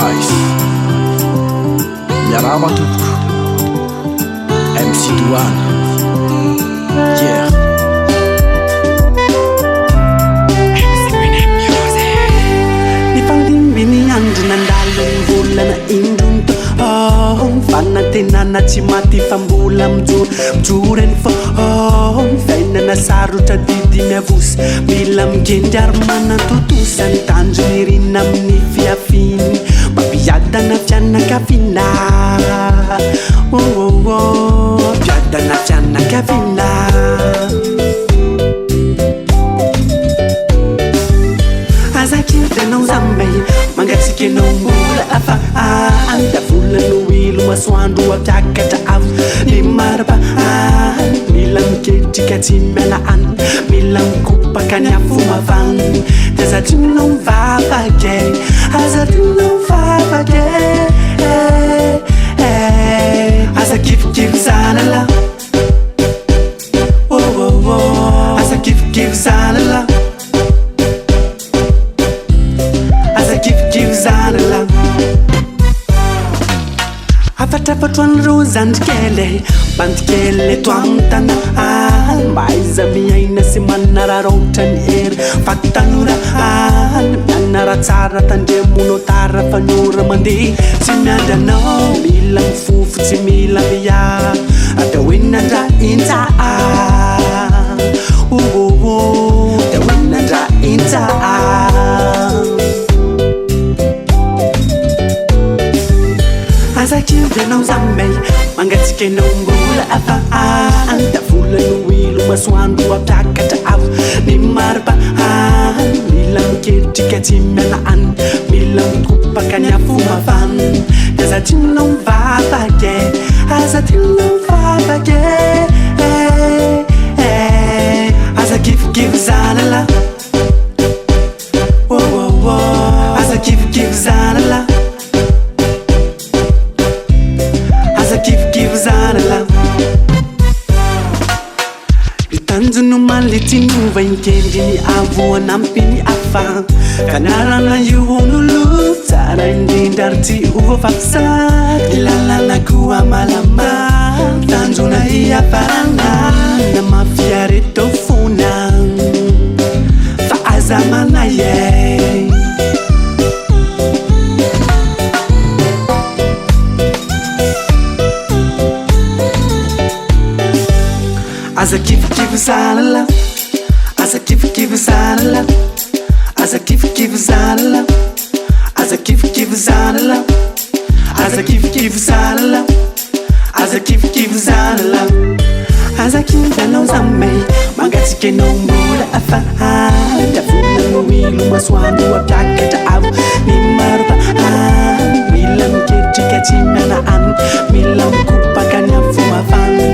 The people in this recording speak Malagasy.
Ice Miarama tompoko M-SIDOANA Yeah Nifandimby andro nandalo ny volana indronto Fanantenana tsy maty fa mbola mijoro eny fô Fiainana sarotra didy miavosy mila migendry ary manantotosa ny tanjo nirina amin'ny fiafiny mampiadana fianakaviana Piadana fianakaviana Azakiltanao zambay mangatsika anao mbola afa Anta vola no ilo masoandro apiakatra avo Ny maraba mila miketrika tsy miala any Mila mikopaka ny afo mavany Tazatrinao mivavake Azatrinao mivavake Aza kifikivy zanala Aza kifikivy zanala Zanala Afatrafatroan'ireo zandrikely Bandikely eto amin'ny tana Maiza miaina sy manararaotra ny hery Fatanora mianara tsara tandremonao tara fanora mandeha Tsy miandranao mila mifofo tsy mila mia Atao hoe nandra intsa Atao hoe nandra intsa Azakildy anao zambay mangatsika anao mbola afa Anta vola no ilo masoandro apiakatra avo Ny maraba mila miketrika tsy miala any Mila mikopaka ny afo mavany Azatrinao mivavake Azatrinao mivavake Aza kifikivy zanala Aza kifikivy zanala Kifikivy zanala Itanjono malitinova inkendry ny avo anampy ny afa Kanarana io onolo tsara indrindra ary tsy ovafakisady Lalana koa malama Tanjona iafarana Na mafia reto fona Fa aza manaye Aza kifikivy zanala Aza kifikivy zanala Aza kifikivy zanala Aza kifikivy zanala Aza kifikivy zanala Aza kifikivy zanala Aza kildanao zambay mangatsika anao mbola afa Tavola no ilo masoandro apiakatra avo Ny maraba mila miketrika tsy miala any Mila mikopaka ny afo mavany